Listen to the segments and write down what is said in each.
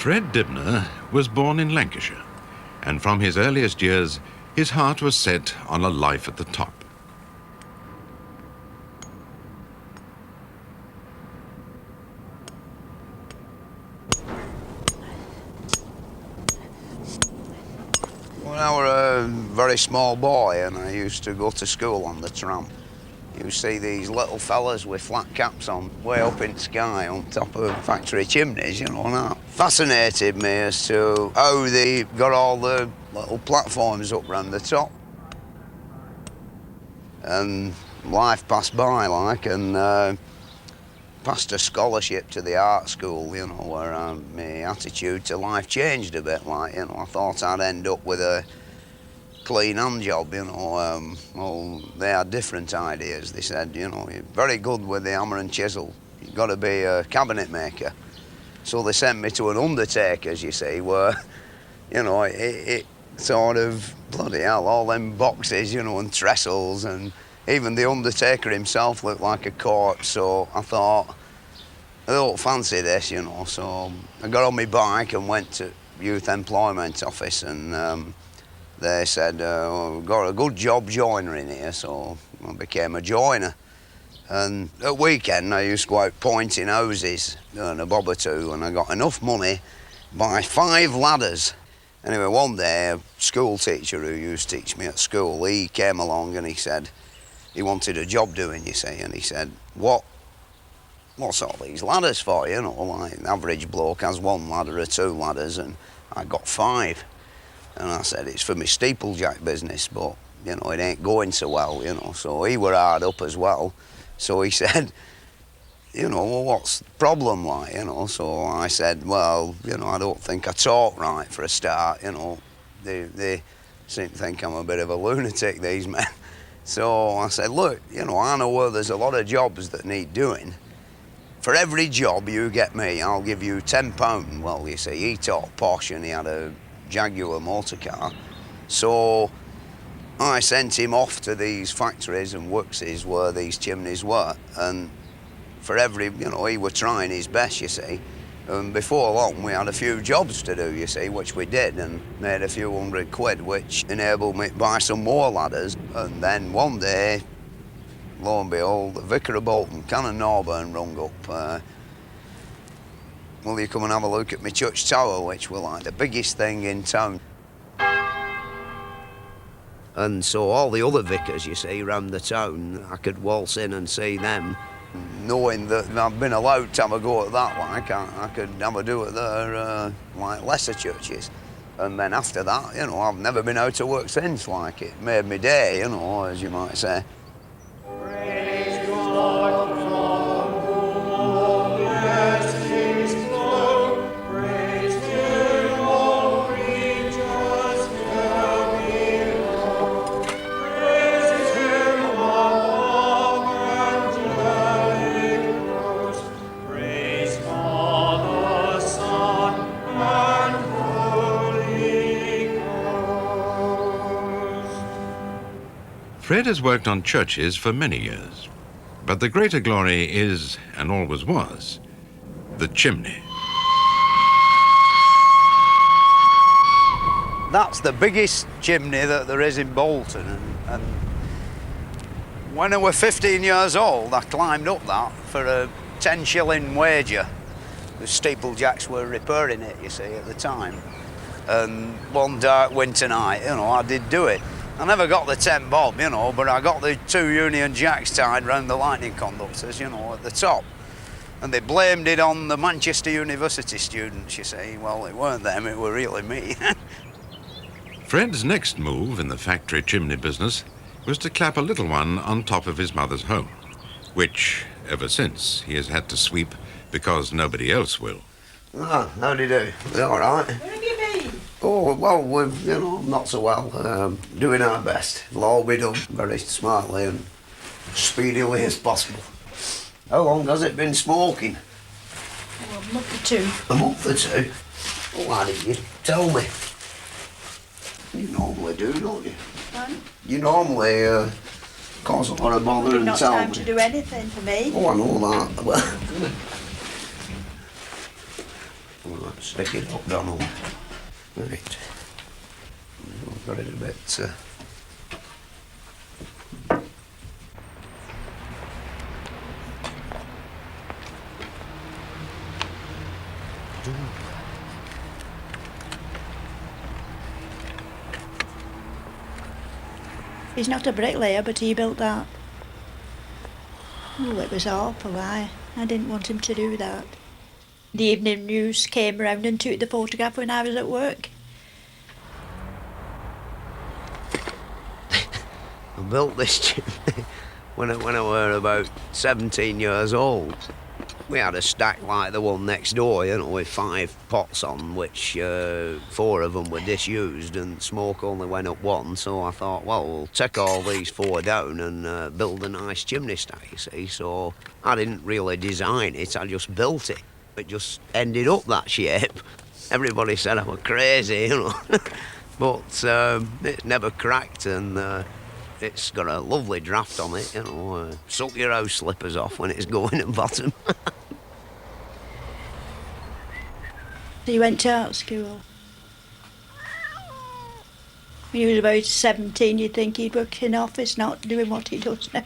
Fred Dibnah was born in Lancashire, and from his earliest years, his heart was set on a life at the top. When I was a very small boy and I used to go to school on the tram, you see these little fellas with flat caps on, way up in the sky on top of factory chimneys, you know, and that fascinated me as to how they got all the little platforms up round the top. And life passed by, like, and passed a scholarship to the art school, you know, where my attitude to life changed a bit, like, you know, I thought I'd end up with a clean hand job, you know. Well, they had different ideas. They said, you know, you're very good with the hammer and chisel. You've got to be a cabinet maker. So they sent me to an undertaker's, you see, where, you know, it sort of, bloody hell, all them boxes, you know, and trestles, and even the undertaker himself looked like a corpse. So I thought, I don't fancy this, you know. So I got on my bike and went to Youth Employment Office, and they said, we've got a good job joiner in here, so I became a joiner. And at weekend I used to go out pointing houses and a bob or two, and I got enough money to buy 5 ladders. Anyway, one day a school teacher who used to teach me at school, he came along and he said he wanted a job doing, you see, and he said, what's all these ladders for, you know, like an average bloke has 1 ladder or 2 ladders, and I got 5. And I said, it's for my steeplejack business, but, you know, it ain't going so well, you know. So he were hard up as well. So he said, you know, well, what's the problem, like, you know? So I said, well, you know, I don't think I talk right for a start, you know. They seem to think I'm a bit of a lunatic, these men. So I said, look, you know, I know where there's a lot of jobs that need doing. For every job you get me, I'll give you £10. Well, you see, he talked posh and he had a Jaguar motor car. So I sent him off to these factories and workses where these chimneys were, and for every, you know, he was trying his best, you see. And before long we had a few jobs to do, you see, which we did, and made a few £100, which enabled me to buy some more ladders. And then one day, lo and behold, the vicar of Bolton, Canon Norburn, rung up, will you come and have a look at my church tower, which were like the biggest thing in town. And so all the other vicars, you see, around the town, I could waltz in and see them. Knowing that I've been allowed to have a go at that, like, I could have a do at their, like, lesser churches. And then after that, you know, I've never been out to work since, like, it made me day, you know, as you might say. Praise God from whom all blessings flow. Praise Him, all creatures here below. Praise Him above angelic hosts. Praise Father, Son, and Holy Ghost. Fred has worked on churches for many years, but the greater glory is, and always was, the chimney. That's the biggest chimney that there is in Bolton, and when I was 15 years old, I climbed up that for a 10-shilling wager. The steeplejacks were repairing it, you see, at the time. And one dark winter night, you know, I did do it. I never got the 10 bob, you know, but I got the 2 Union Jacks tied round the lightning conductors, you know, at the top. And they blamed it on the Manchester University students, you see. Well, it weren't them, it were really me. Fred's next move in the factory chimney business was to clap a little one on top of his mother's home, which, ever since, he has had to sweep because nobody else will. Oh, how do you do? You all right? Where have you been? Oh, well, we're, you know, not so well. Doing our best. It'll all be done very smartly and speedily as possible. How long has it been smoking? Oh, a month or 2. A month or 2? Oh, why didn't you tell me? You normally do, don't you? Pardon? You normally cause a lot of bother You've and not tell time me. to do anything for me. Oh, I know that. Well, Stick it up, Donald. Right. I've got it a bit... He's not a bricklayer, but he built that. Oh, it was awful, I didn't want him to do that. The evening news came round and took the photograph when I was at work. I built this chimney when I were about 17 years old. We had a stack like the one next door, you know, with 5 pots on, which 4 of them were disused and smoke only went up one. So I thought, well, we'll take all these 4 down and build a nice chimney stack, you see. So I didn't really design it, I just built it. It just ended up that shape. Everybody said I was crazy, you know. But it never cracked, and it's got a lovely draft on it, you know. Suck your house slippers off when it's going at bottom. So he went to art school. When he was about 17, you'd think he'd work in an office, not doing what he does now.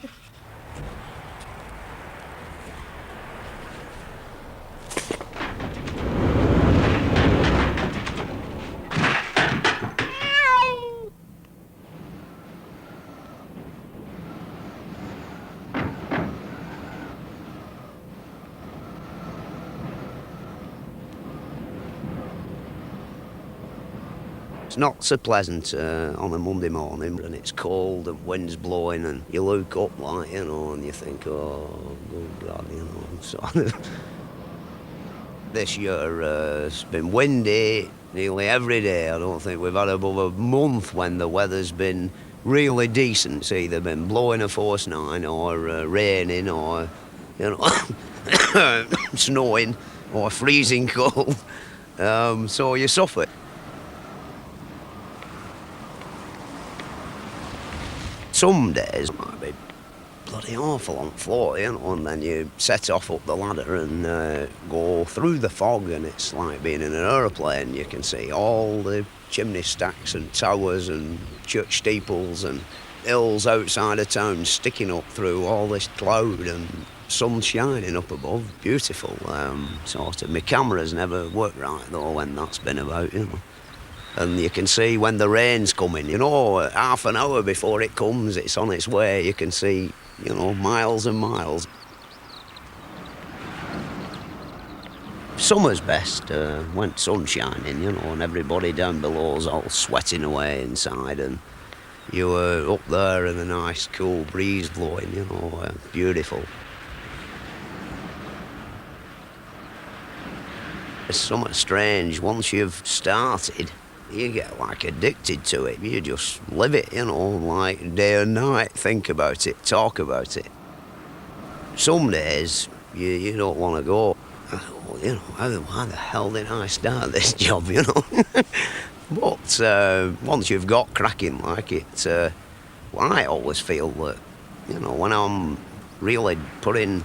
It's not so pleasant on a Monday morning, and it's cold and wind's blowing, and you look up, like, you know, and you think, oh, good God, you know. So this year it's been windy nearly every day. I don't think we've had above a month when the weather's been really decent. It's either been blowing a force 9 or raining or, you know, snowing or freezing cold. So you suffer. Some days might be bloody awful on the floor, you know, and then you set off up the ladder and go through the fog, and it's like being in an aeroplane. You can see all the chimney stacks and towers and church steeples and hills outside of town sticking up through all this cloud and sun shining up above. Beautiful, sort of. My camera's never worked right, though, when that's been about, you know. And you can see when the rain's coming, you know, half an hour before it comes, it's on its way. You can see, you know, miles and miles. Summer's best, when sun's shining, you know, and everybody down below's all sweating away inside, and you were up there and a nice cool breeze blowing, you know, beautiful. It's something strange. Once you've started, you get like addicted to it. You just live it, you know, like day and night. Think about it, talk about it. Some days you don't want to go. You know, why the hell did I start this job, you know? But once you've got cracking like it, well, I always feel that, you know, when I'm really putting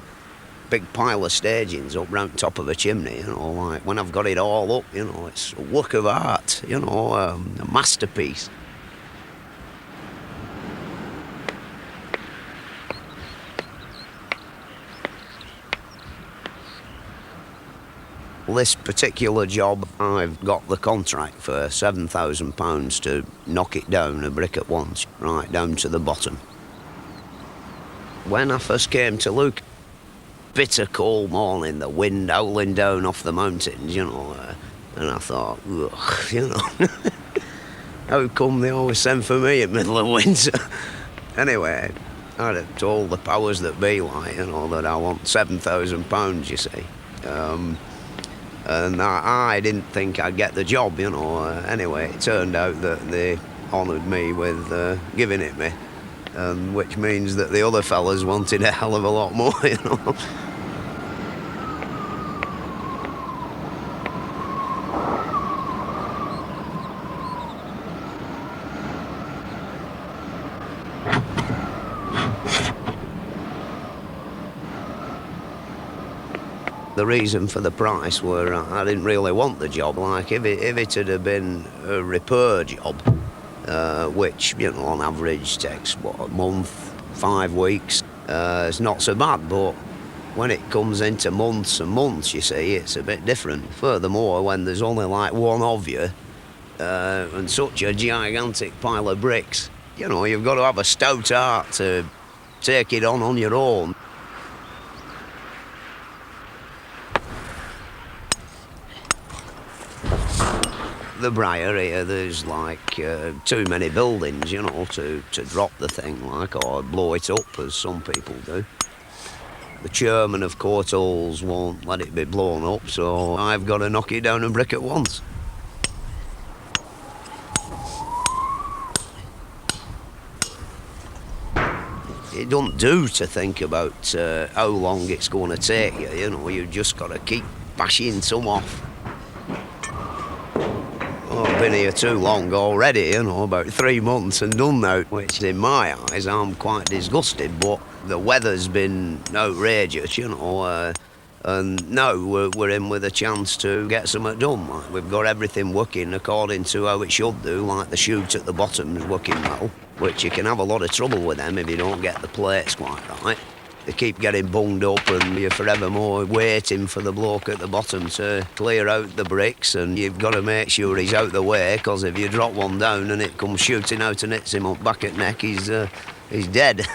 big pile of stagings up round top of a chimney, you know, like when I've got it all up, you know, it's a work of art, you know, a masterpiece. This particular job, I've got the contract for £7,000 to knock it down a brick at once, right down to the bottom. When I first came to look, bitter cold morning, the wind howling down off the mountains, you know, and I thought, ugh, you know, how come they always send for me in the middle of winter? Anyway, I'd have told the powers that be, like, you know, that I want £7,000, you see. And I didn't think I'd get the job, you know. Anyway, it turned out that they honoured me with giving it me, which means that the other fellas wanted a hell of a lot more, you know. The reason for the price were I didn't really want the job. Like, if it had have been a repair job, which, you know, on average takes, what, a month, 5 weeks, it's not so bad, but when it comes into months and months, you see, it's a bit different. Furthermore, when there's only like one of you, and such a gigantic pile of bricks, you know, you've got to have a stout heart to take it on your own. The Briar here, there's like too many buildings, you know, to drop the thing, like, or blow it up, as some people do. The chairman of Court Halls won't let it be blown up, so I've got to knock it down a brick at once. It don't do to think about how long it's going to take you, you know, you've just got to keep bashing some off. Oh, I've been here too long already, you know, about 3 months and done now, which in my eyes I'm quite disgusted, but the weather's been outrageous, you know, and now we're in with a chance to get something done. Like, we've got everything working according to how it should do, like the chute at the bottom is working well, which you can have a lot of trouble with them if you don't get the plates quite right. They keep getting bunged up and you're forevermore waiting for the bloke at the bottom to clear out the bricks, and you've got to make sure he's out the way, because if you drop one down and it comes shooting out and hits him up back at neck, he's dead.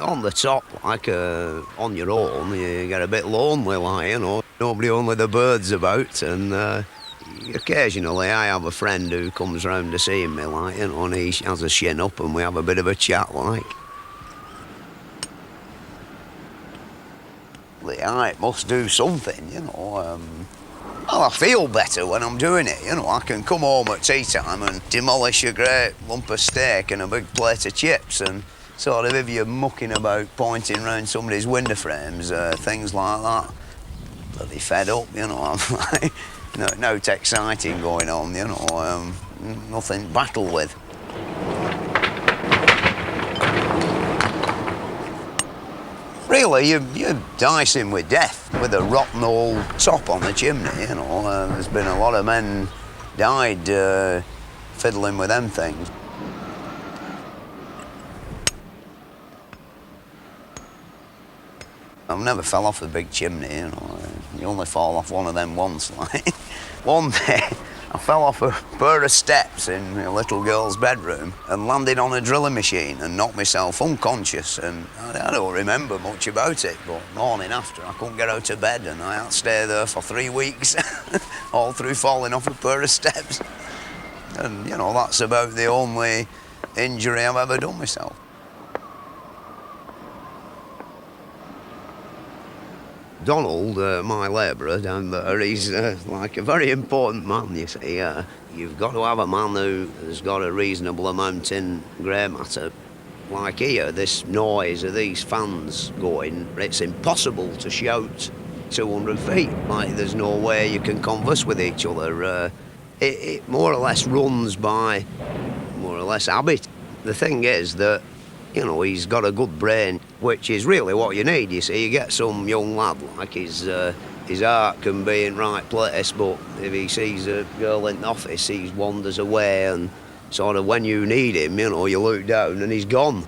On the top, like on your own, you get a bit lonely, like, you know, nobody, only the birds about, and occasionally I have a friend who comes round to see me, like, you know, and he has a shin up and we have a bit of a chat, like. I must do something, you know. Well, I feel better when I'm doing it, you know. I can come home at tea time and demolish a great lump of steak and a big plate of chips, and sort of, if you're mucking about pointing round somebody's window frames, things like that, bloody fed up, you know. I'm like, no exciting going on, you know, nothing to battle with. Really, you're dicing with death with a rotten old top on the chimney, you know. There's been a lot of men died fiddling with them things. I've never fell off a big chimney, you know. You only fall off one of them once, like. One day, I fell off a pair of steps in a little girl's bedroom and landed on a drilling machine and knocked myself unconscious, and I don't remember much about it, but morning after I couldn't get out of bed and I had to stay there for 3 weeks, all through falling off a pair of steps. And, you know, that's about the only injury I've ever done myself. Donald, my labourer down there, he's like a very important man, you see. You've got to have a man who has got a reasonable amount in grey matter. Like here, this noise of these fans going, it's impossible to shout 200 feet. Like, there's no way you can converse with each other. It more or less runs by more or less habit. The thing is that, you know, he's got a good brain, which is really what you need, you see. You get some young lad, like, his heart can be in right place, but if he sees a girl in the office, he wanders away, and sort of when you need him, you know, you look down and he's gone.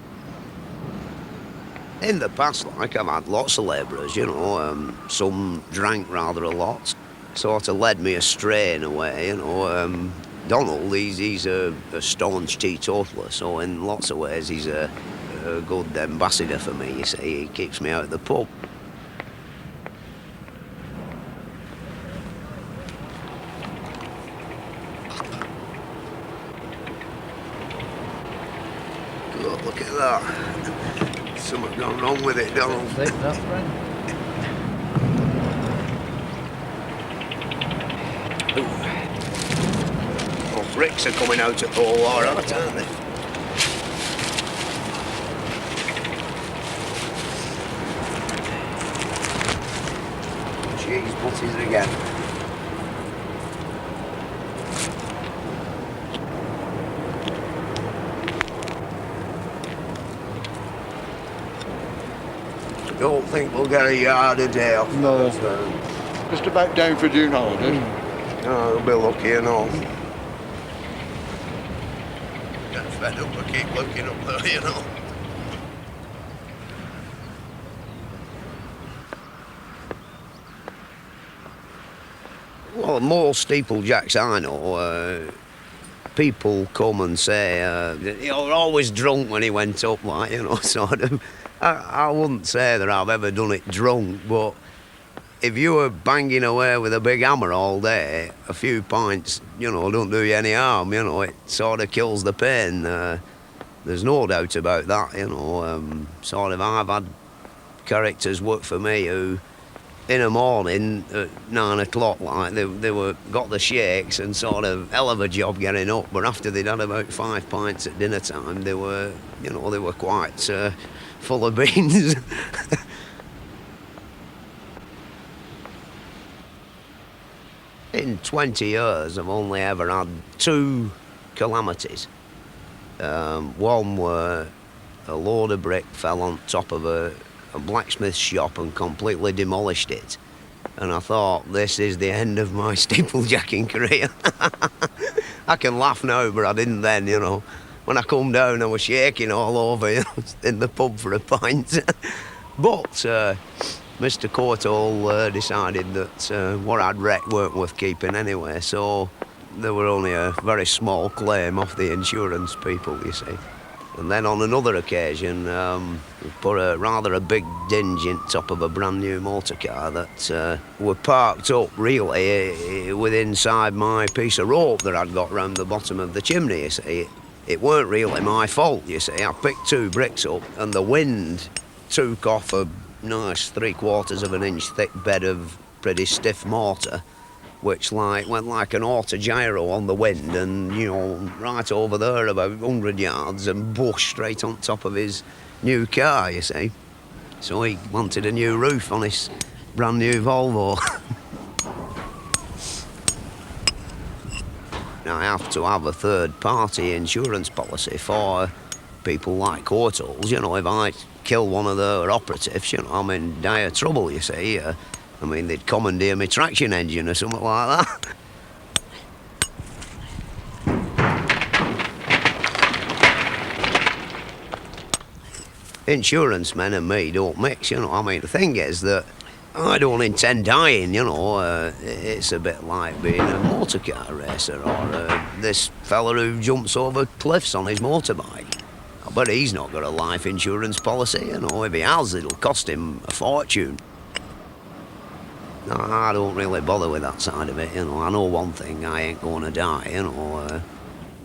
In the past, like, I've had lots of labourers, you know, some drank rather a lot, sort of led me astray in a way, you know. Donald, he's a staunch teetotaler, so in lots of ways he's a good ambassador for me, you see. He keeps me out of the pub. Good, look at that. Something's gone wrong with it, Donald. That's right. Bricks are coming out at all right, aren't they? Jeez, what is it again? Don't think we'll get a yard a day off. No. So, Just about down for June holidays. no, we'll be lucky and all. Get fed up, we keep looking up there, you know. Well, most steeplejacks I know, people come and say, you're always drunk when he went up, like, you know, sort of. I wouldn't say that I've ever done it drunk, but if you were banging away with a big hammer all day, a few pints, you know, don't do you any harm, you know, it sort of kills the pain. There's no doubt about that, you know. Sort of, I've had characters work for me who, in the morning at 9 o'clock, like, they were got the shakes and sort of hell of a job getting up, but after they'd had about 5 pints at dinner time, they were, you know, they were quite full of beans. In 20 years, I've only ever had 2 calamities. One were a load of brick fell on top of a blacksmith shop and completely demolished it. And I thought, this is the end of my steeplejacking career. I can laugh now, but I didn't then, you know. When I come down, I was shaking all over, you know, in the pub for a pint. But Mr. Courtall decided that what I'd wrecked weren't worth keeping anyway, so there were only a very small claim off the insurance people, you see. And then on another occasion, we put a big dinge in top of a brand new motor car that were parked up really with inside my piece of rope that I'd got round the bottom of the chimney, you see. It weren't really my fault, you see. I picked 2 bricks up and the wind took off a nice 3/4 of an inch thick bed of pretty stiff mortar, which went like an autogyro on the wind and, you know, right over there about 100 yards and bush straight on top of his new car, you see. So he wanted a new roof on his brand new Volvo. Now, I have to have a third-party insurance policy for people like Courtalls. You know, if I kill one of their operatives, you know, I'm in dire trouble, you see. I mean, they'd commandeer my traction engine or something like that. Insurance men and me don't mix, you know. I mean, the thing is that I don't intend dying, you know. It's a bit like being a motor car racer or this fella who jumps over cliffs on his motorbike. I bet he's not got a life insurance policy, you know. If he has, it'll cost him a fortune. No, I don't really bother with that side of it, you know. I know one thing, I ain't going to die, you know.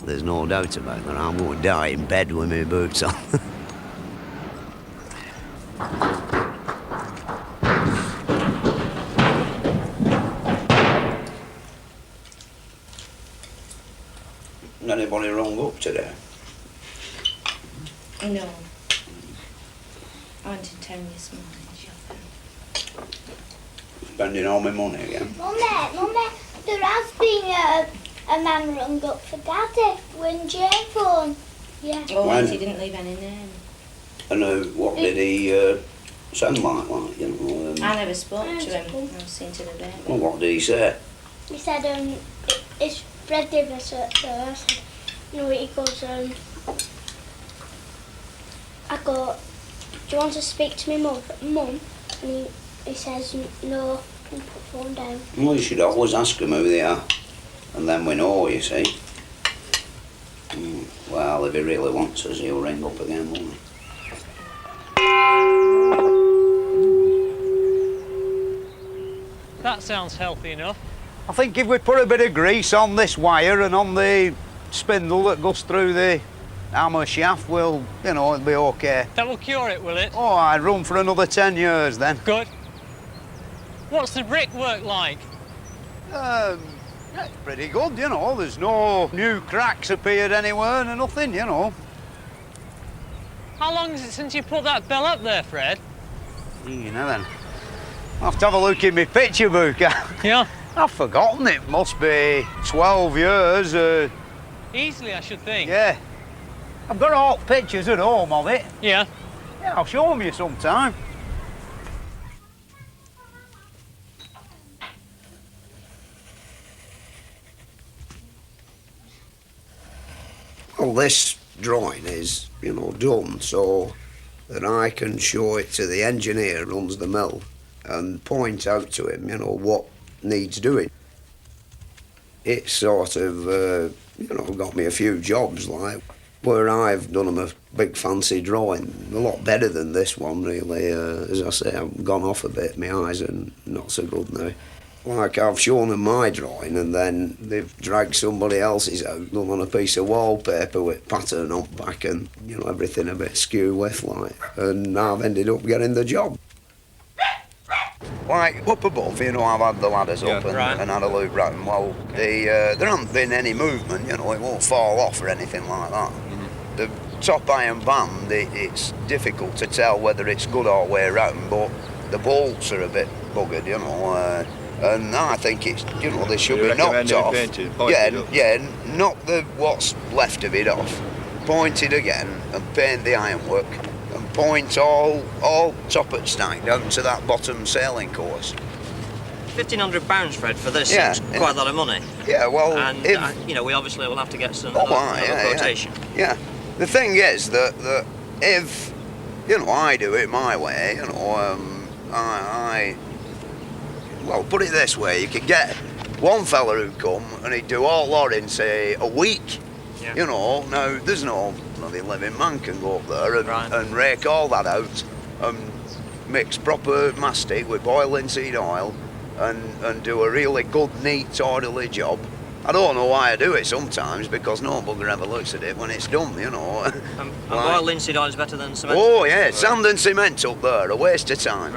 There's no doubt about that. I'm going to die in bed with my boots on. Anybody rung up today? No. I went to town this morning shopping. Spending all my money again. Mummy, there has been a man rung up for Daddy when Jane phoned. Yeah. Oh, When? he didn't leave any name. And what did he sound like, you know? I never spoke to him. I was seen to the baby. Well, what did he say? He said, it's Fred Davis at the house. No, he goes, I go, do you want to speak to me, Mum? And he says, no, and put the phone down. Well, you should always ask him who they are. And then we know, you see. Well, if he really wants us, he'll ring up again, won't he? That sounds healthy enough. I think if we put a bit of grease on this wire and on the spindle that goes through the hammer shaft, it'll be okay. That will cure it, will it? Oh, I'd run for another 10 years then. Good. What's the brickwork like? Yeah, it's pretty good, you know. There's no new cracks appeared anywhere and nothing, you know. How long is it since you put that bell up there, Fred? You know then. I'll have to have a look in my picture book. Yeah? I've forgotten it. Must be 12 years. Easily, I should think. Yeah. I've got all pictures at home of it. Yeah. Yeah, I'll show them you sometime. this drawing is, done so that I can show it to the engineer who runs the mill and point out to him, what needs doing. It's sort of, got me a few jobs, like, where I've done them a big fancy drawing, a lot better than this one, really. As I say, I've gone off a bit, my eyes are not so good now. Like, I've shown them my drawing and then they've dragged somebody else's out, done on a piece of wallpaper with pattern on back and, everything a bit skew with, like, and I've ended up getting the job. Like, up above, I've had the ladders up and had a loop round. Well, there hasn't been any movement, it won't fall off or anything like that. Mm-hmm. The top iron band, it's difficult to tell whether it's good all the way round, but the bolts are a bit buggered, and I think it's, they should be knocked off. Knock what's left of it off, point it again, and paint the ironwork. Point all top at stack down to that bottom sailing course. £1,500, Fred, for this is quite a lot of money. Yeah, well, and we obviously will have to get some quotation. Yeah, the thing is that if I do it my way, well, put it this way: you could get one fella who'd come and he'd do all that in say a week. Yeah. Now there's no bloody living man can go up there and rake all that out and mix proper mastic with boiling seed oil and do a really good, neat, orderly job. I don't know why I do it sometimes, because no bugger ever looks at it when it's done, And boiled linseed oil is better than cement? Oh yeah, sand and cement up there, a waste of time,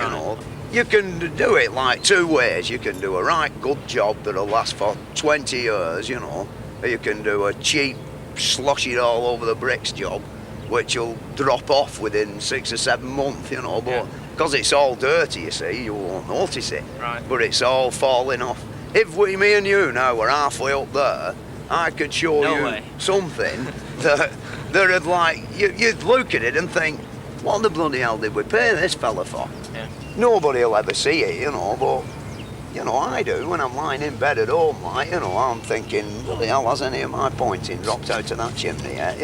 You can do it like two ways. You can do a right good job that'll last for 20 years, or you can do a cheap, slosh it all over the bricks job, which will drop off within 6 or 7 months, but because it's all dirty, you see, you won't notice it. Right. But it's all falling off. If me and you now were halfway up there, I could show you something that'd like, you'd look at it and think, what the bloody hell did we pay this fella for? Yeah. Nobody will ever see it, but I do when I'm lying in bed at home, like, I'm thinking, bloody hell, has any of my pointing dropped out of that chimney yet,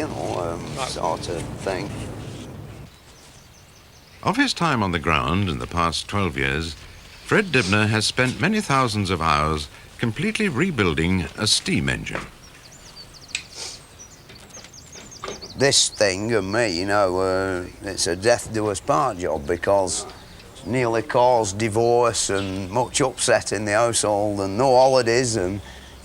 sort of thing. Of his time on the ground in the past 12 years, Fred Dibnah has spent many thousands of hours completely rebuilding a steam engine. This thing and me, it's a death do us part job, because it's nearly caused divorce and much upset in the household and no holidays and,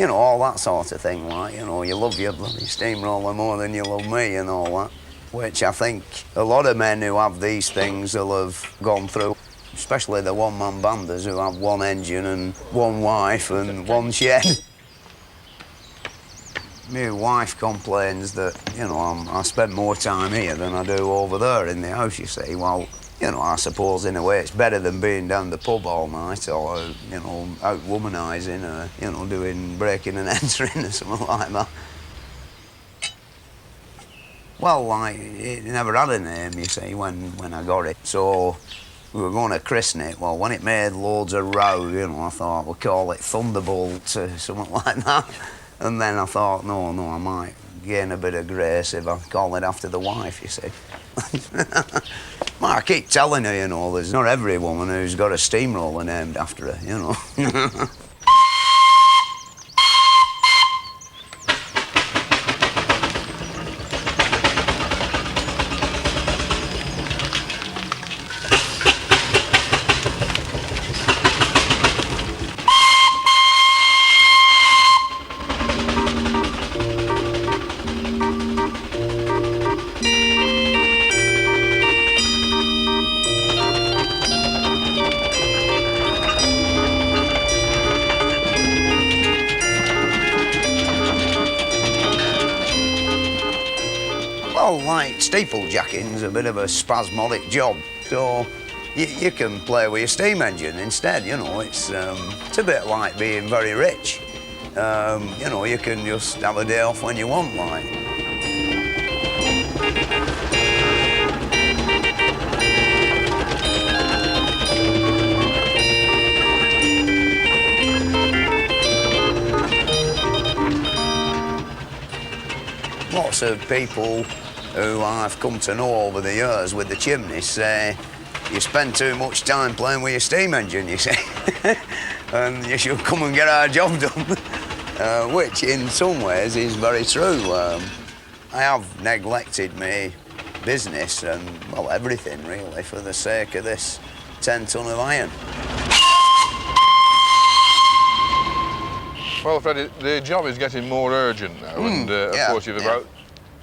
all that sort of thing, like, you love your bloody steamroller more than you love me and all that, which I think a lot of men who have these things will have gone through, especially the one-man banders who have one engine and one wife and one shed. My wife complains that, I spend more time here than I do over there in the house, you see. Well, I suppose in a way it's better than being down the pub all night or, out womanising or, doing breaking and entering or something like that. Well, like, it never had a name, you see, when I got it. So we were going to christen it. Well, when it made loads of row, I thought we'll call it Thunderbolt or something like that. And then I thought, no, I might gain a bit of grace if I call it after the wife, you see. Well, I keep telling her, there's not every woman who's got a steamroller named after her, Well, like, steeplejacking's a bit of a spasmodic job, so you can play with your steam engine instead, it's a bit like being very rich. You can just have a day off when you want, like. What's lots of people who I've come to know over the years with the chimneys say you spend too much time playing with your steam engine, you see, and you should come and get our job done, which in some ways is very true. I have neglected my business and, well, everything really for the sake of this 10 ton of iron. Well, Freddie, the job is getting more urgent now, and of course you've about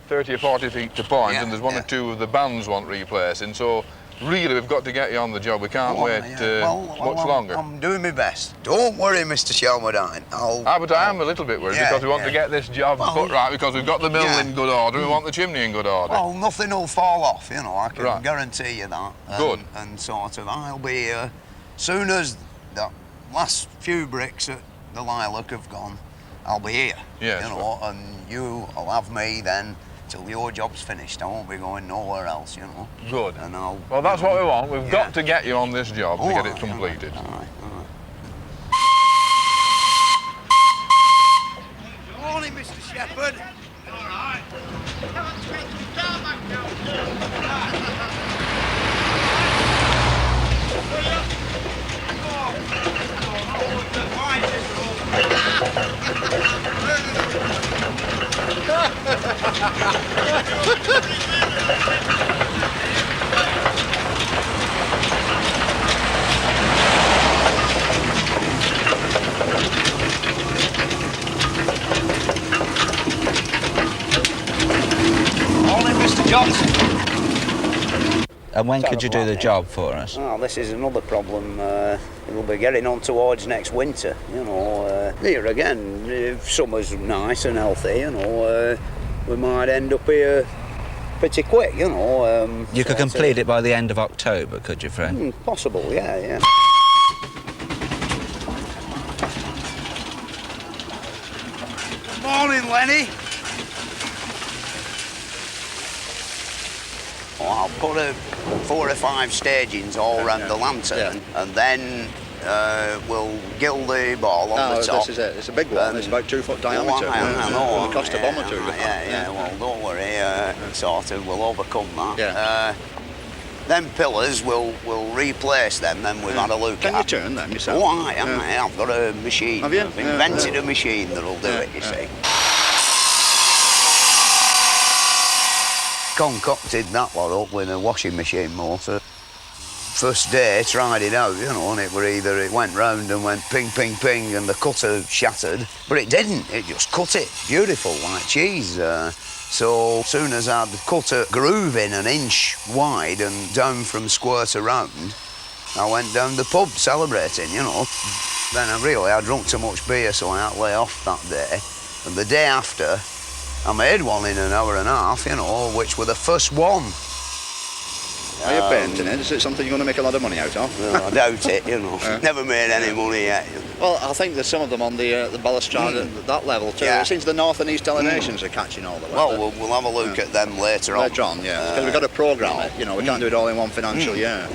30 or 40 feet to point, and there's one or two of the bands want replacing, so really we've got to get you on the job. We can't wait much longer. I'm doing my best. Don't worry, Mr. Shelmerdine. But I am a little bit worried because we want to get this job put right, because we've got the mill in good order, we want the chimney in good order. Well, nothing will fall off, you know, I can guarantee you that. Good. And sort of, I'll be here soon as the last few bricks at the Lilac have gone, I'll be here. Yes, you know, and you'll have me then till your job's finished. I won't be going nowhere else, you know. Good. And I'll. Well, that's what we want. We've got to get you on this job to get it completed. All right. Good morning, Mr. Shepherd. All right. Morning, Mr. Johnson. And when could you do the job for us? Oh, this is another problem. We'll be getting on towards next winter, you know. Here again, if summer's nice and healthy, you know, we might end up here pretty quick, you know. You could complete it by the end of October, could you, Fred? Possible, yeah. Morning, Lenny. Well, I'll put 4 or 5 stagings all round the lantern, and then we'll gild the ball on the top. This is it. It's a big one. It's about 2 foot diameter. I know. It'll cost a bomb or two. Well, don't worry. Sort of, we'll overcome that. Yeah. Them pillars, we'll replace them. Then we've had a look Can at. you turn them yourself? Oh, I've got a machine. Have you? I've invented a machine that'll do it. You see. Concocted that lot up with a washing machine motor. First day, tried it out, you know, and it went round and went ping, ping, ping, and the cutter shattered. But it didn't, it just cut it. Beautiful, like cheese. So soon as I'd cut a groove in 1 inch wide and down from square to round, I went down the pub celebrating, you know. Then I drunk too much beer, so I had to lay off that day. And the day after, I made one in 1.5 hours, you know, which were the first one. Are you painting it? Is it something you're going to make a lot of money out of? No, I doubt it, you know. Never made any money yet. Well, I think there's some of them on the balustrade at that level too. Yeah. It seems the north and east elevations are catching all the way. Well, we'll have a look at them later on. Later on, yeah. Because we've got to programme it, you know, we can't do it all in one financial year.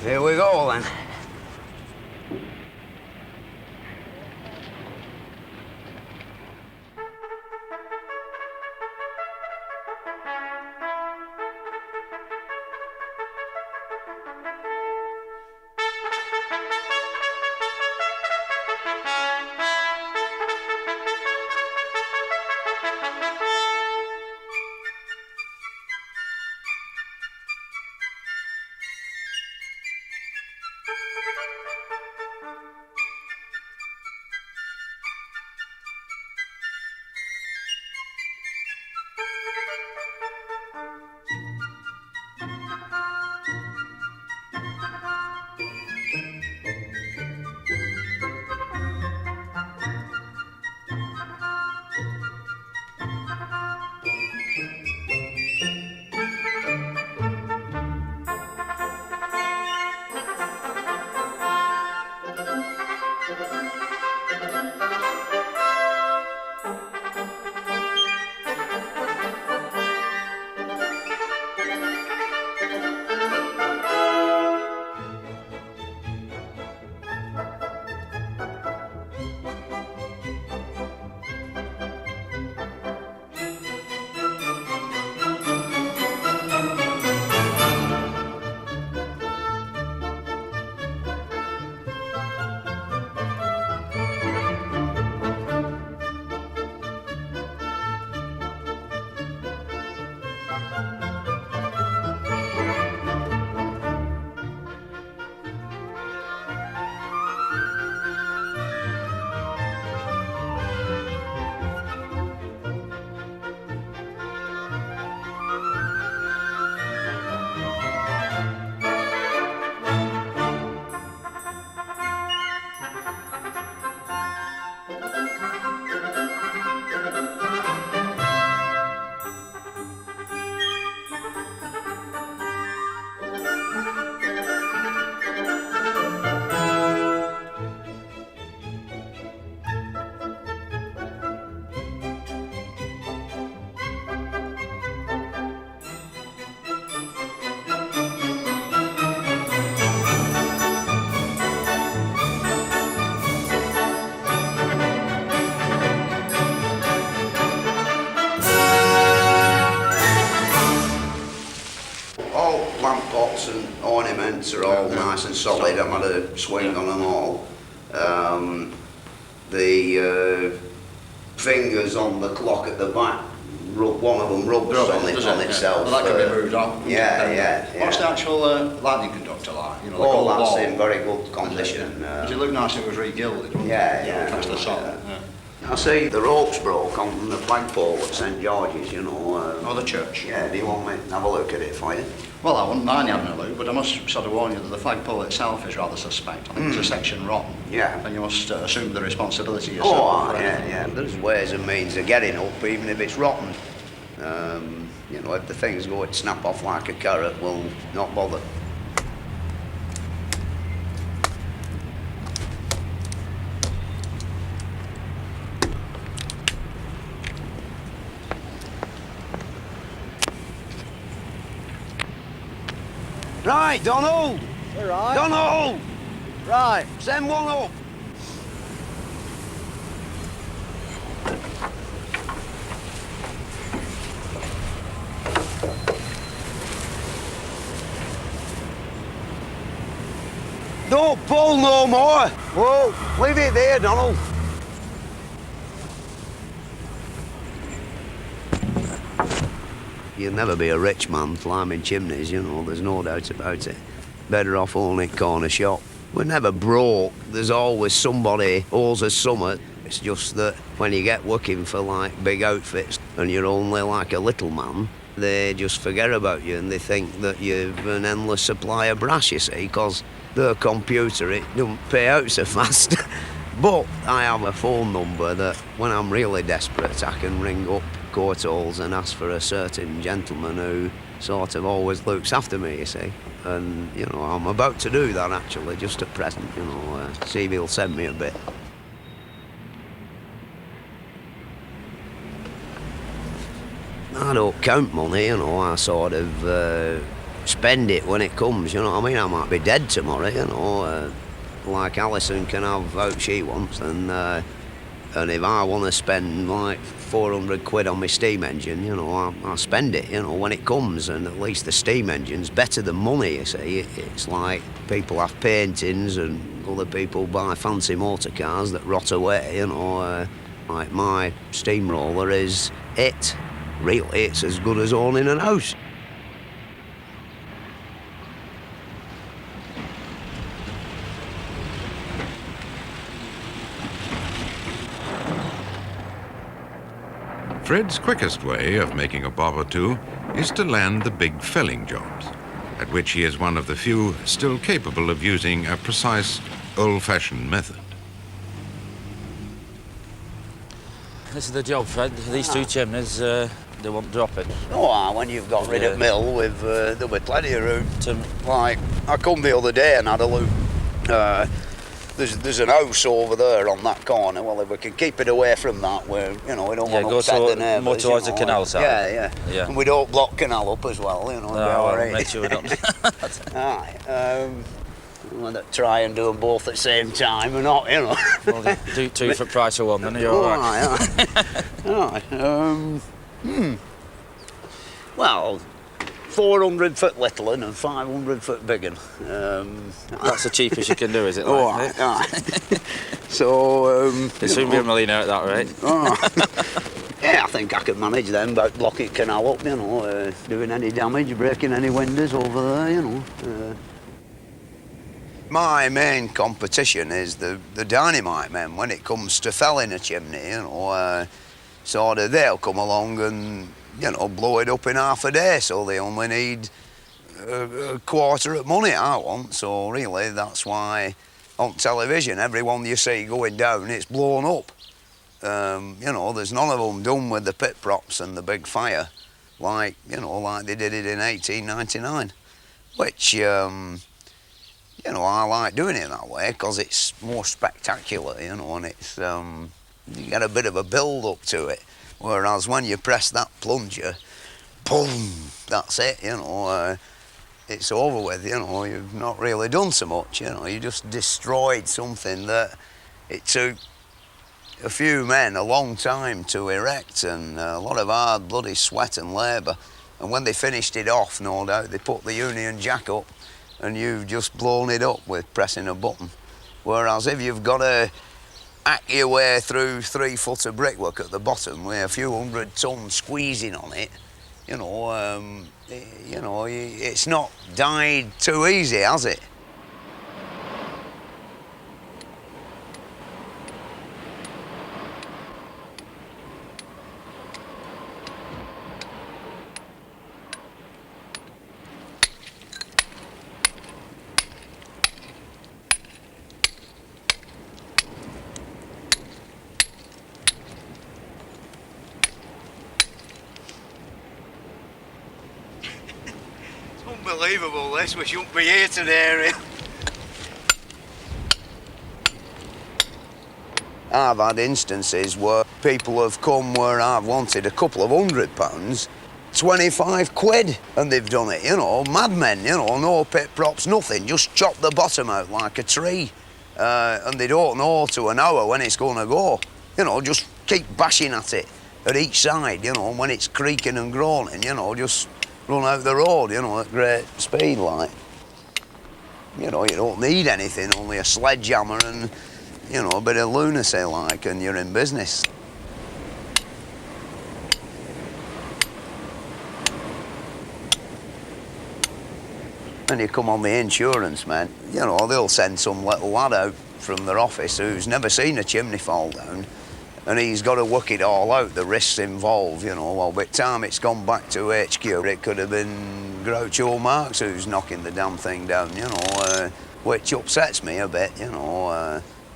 Here we go then. all nice and solid. I've had a swing on them all. The fingers on the clock at the back, one of them rubs on itself. Well, that can be moved on. Yeah. What's the actual lightning conductor like? You know, oh, that's in very good condition. Does it look nice? It was re-gilded. Yeah. That's the song. I see the ropes broke on the flagpole at St George's, you know. Oh, the church? Yeah, do you want me to have a look at it for you? Well, I wouldn't mind having a look, but I must sort of warn you that the flagpole itself is rather suspect. I think there's a section rotten. Yeah. And you must assume the responsibility yourself. Oh, yeah. There's ways and means of getting up, even if it's rotten. You know, if the things go to snap off like a carrot, we'll not bother. Right, Donald! All right. Donald! Right. Send one up! Don't pull no more! Whoa, leave it there, Donald. You'll never be a rich man climbing chimneys, you know, there's no doubt about it. Better off owning a corner shop. We're never broke, there's always somebody owes us something. It's just that when you get working for like big outfits and you're only like a little man, they just forget about you and they think that you've an endless supply of brass, you see, because their computer, it don't pay out so fast. But I have a phone number that when I'm really desperate, I can ring up Courthalls and ask for a certain gentleman who sort of always looks after me, you see. And, you know, I'm about to do that actually, just at present, you know, see if he'll send me a bit. I don't count money, you know, I sort of spend it when it comes, you know what I mean? I might be dead tomorrow, you know, like Alison can have out she wants, and if I want to spend like 400 quid on my steam engine, you know, I spend it, you know, when it comes, and at least the steam engine's better than money, you see. It's like people have paintings and other people buy fancy motor cars that rot away, you know, like my steamroller is it. Really, it's as good as owning a house. Fred's quickest way of making a bob or two is to land the big felling jobs, at which he is one of the few still capable of using a precise, old-fashioned method. This is the job, Fred. These two chimneys, they won't drop it. Oh, when you've got rid of mill, there'll be plenty of room. Like, I come the other day and had a look. There's an house over there on that corner. Well, if we can keep it away from that, we don't want to upset the neighbours. More towards the canal side. Yeah. And we don't block canal up as well, you know. No, make sure we don't. Aye. We'll try and do them both at the same time or not, you know. Well, do two for price of one, then you're all right. Aye. Well, 400 foot little one and 500 foot big one. That's the cheapest you can do, is it? Oh, aye. So, you'll soon be a millionaire at that rate. Yeah, I think I could manage them about blocking canal up, you know, doing any damage, breaking any windows over there, you know. My main competition is the dynamite men when it comes to felling a chimney, you know. Sort of they'll come along and, you know, blow it up in half a day, so they only need a quarter of money I want. So really, that's why on television, everyone you see going down, it's blown up. You know, there's none of them done with the pit props and the big fire, like, you know, like they did it in 1899, which, you know, I like doing it that way because it's more spectacular, you know, and it's, you get a bit of a build-up to it. Whereas when you press that plunger, boom, that's it, you know, it's over with, you know, you've not really done so much, you know, you just destroyed something that it took a few men a long time to erect and a lot of hard bloody sweat and labour. And when they finished it off, no doubt, they put the Union Jack up and you've just blown it up with pressing a button. Whereas if you've got to hack your way through 3 foot of brickwork at the bottom with a few 100 tons squeezing on it, it's not died too easy, has it? Unbelievable this, we shouldn't be here today. I've had instances where people have come where I've wanted a couple of £100, 25 quid, and they've done it, madmen, no pit props, nothing, just chop the bottom out like a tree. And they don't know to an hour when it's going to go. Just keep bashing at it at each side, and when it's creaking and groaning, just run out the road, at great speed, like. You don't need anything, only a sledgehammer and, a bit of lunacy, like, and you're in business. And you come on the insurance, man, they'll send some little lad out from their office who's never seen a chimney fall down, and he's got to work it all out, the risks involved, Well, by the time it's gone back to HQ, it could have been Groucho Marx who's knocking the damn thing down, which upsets me a bit,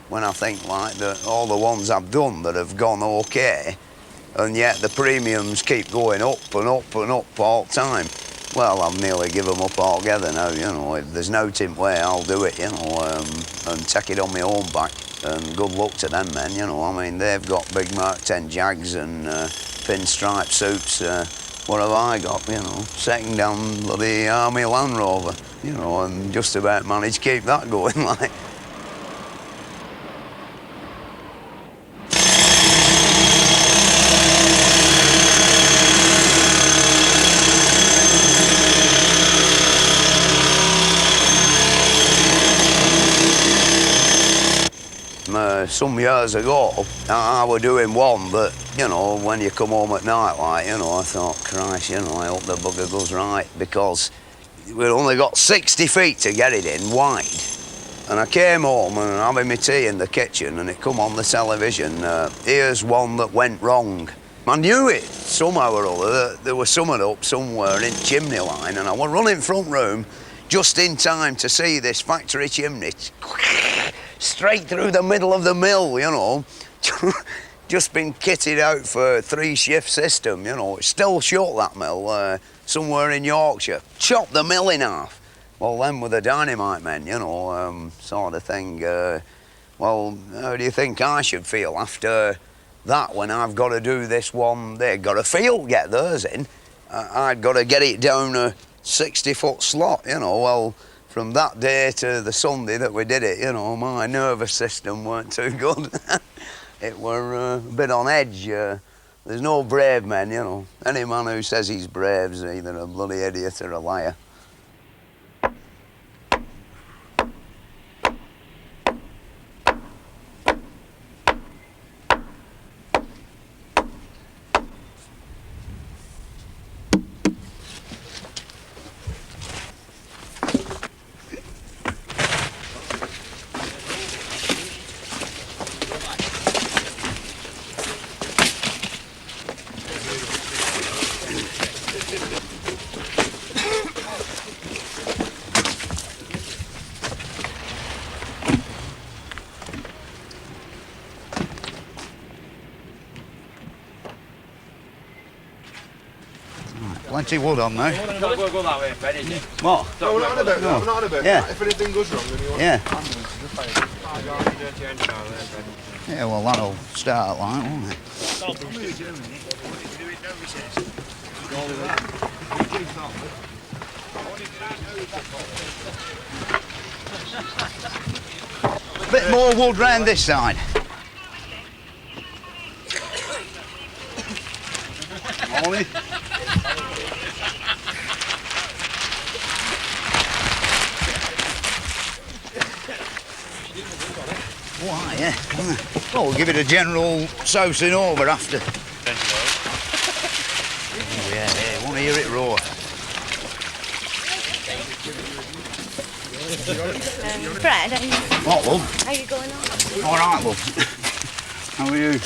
when I think, like, that all the ones I've done that have gone okay, and yet the premiums keep going up and up and up all the time. Well, I've nearly given them up altogether now, If there's no tint way, I'll do it, and take it on my own back. And good luck to them men, I mean, they've got big Mark 10 Jags and pinstripe suits. What have I got, second down bloody Army Land Rover, and just about managed to keep that going, like. Some years ago, I was doing one that, when you come home at night, like, I thought, Christ, I hope the bugger goes right, because we'd only got 60 feet to get it in, wide. And I came home and having my tea in the kitchen, and it come on the television, here's one that went wrong. I knew it somehow or other, there was something up somewhere in chimney line, and I was running front room just in time to see this factory chimney straight through the middle of the mill, just been kitted out for 3-shift system, It's still shut, that mill, somewhere in Yorkshire. Chopped the mill in half. Well, then with the dynamite men, sort of thing. Well, how do you think I should feel after that when I've got to do this one? They've got to get theirs in. I've got to get it down a 60-foot slot, Well, from that day to the Sunday that we did it, my nervous system weren't too good. It were a bit on edge. There's no brave men, Any man who says he's brave's either a bloody idiot or a liar. Plenty of wood on now. Go that way, Fred, isn't it? What? No, we're not on a bit. No. We're not on a bit. Yeah. If anything goes wrong, then you want Yeah, well, that'll start like, won't it? Bit more wood round this side. Morning. Why, yeah. Well, we'll give it a general sousing over after. Oh, yeah, want to hear it roar. Fred, What, love? how are you going on? All right, love. How are you?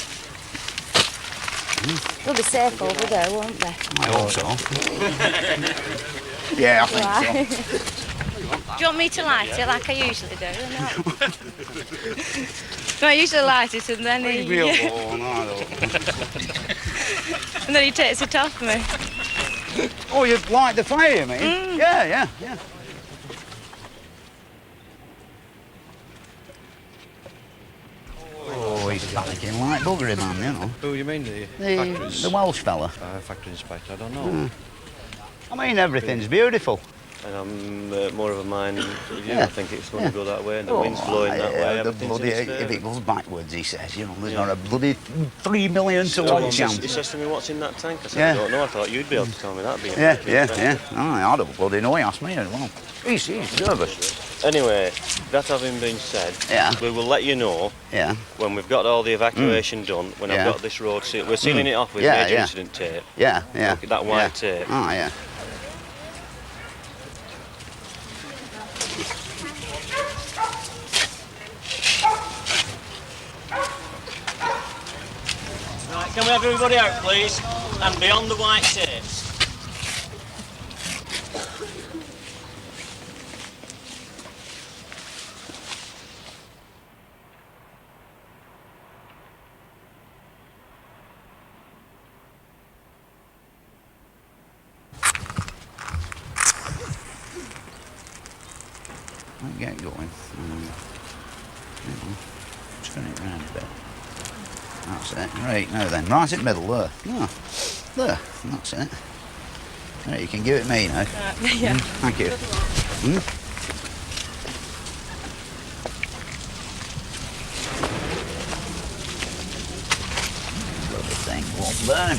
They'll be safe over there, won't they? I hope so. Yeah, I think so. Do you want me to light it like I usually do? Or not? No, I usually light it and then Leave me alone, I don't. and then he takes it off me. Oh, you light the fire, you mean? Yeah. Oh, he's panicking like buggery, man, you know. Who you mean, the factories? The Welsh fella. Factory inspector, I don't know. I mean, everything's beautiful. And I'm more of a mind with you. Yeah. I think it's going to go that way, and the wind's blowing that way. Everything's in its favour. If it goes backwards, he says, you know, there's not a bloody 3 million to 1 chance. He says to me, what's in that tank? I said, I don't know. I thought you'd be able to tell me that. Yeah. I don't bloody know. He asked me as well. He's nervous. Anyway, that having been said, we will let you know when we've got all the evacuation done, when I've got this road sealed. We're sealing it off with major incident tape. Yeah. That white tape. Oh, yeah. Right, can we have everybody out, please? And beyond the white tape. Get going. Turn it round a bit. That's it. Right, now then. Right in the middle, there. No. There. That's it. Right, you can give it me now. Yeah. Thank you. Lovely thing won't burn.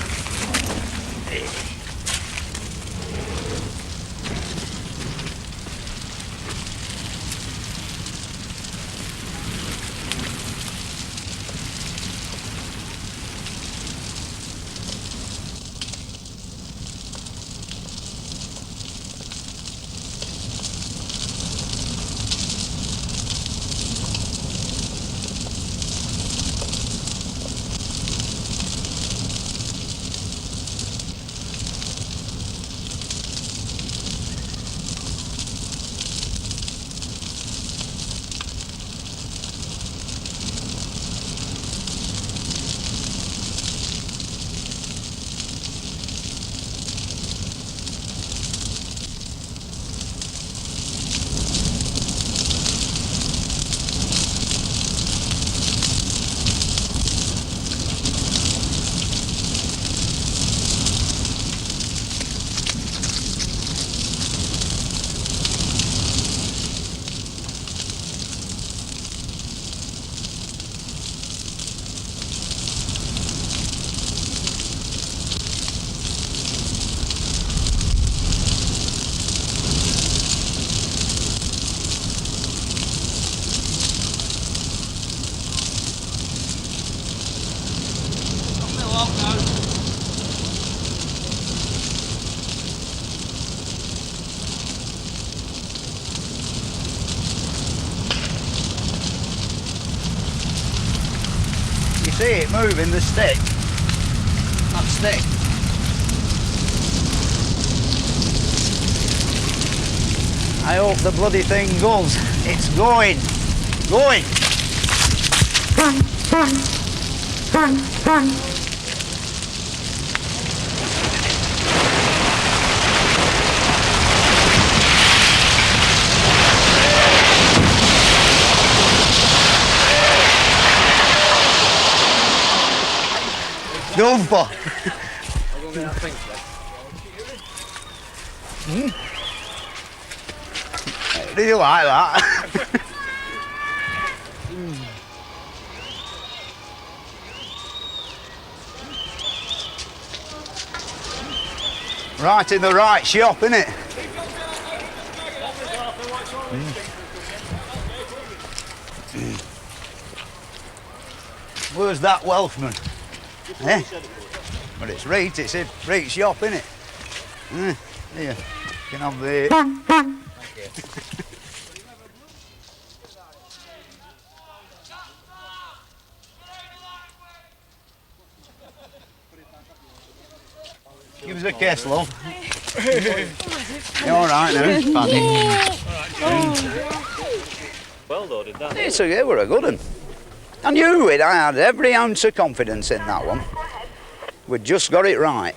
You see it moving, the stick. That stick. I hope the bloody thing goes. It's going. Going. Go for. Do you like that? Right in the right shop, innit? Where's that Welshman? Eh? But it's right, it's a right shop, innit? Here, you can have the... Give us a kiss, love. You all right now, Fanny? Well, though, did that? It were a good one. I knew it. I had every ounce of confidence in that one. We just got it right.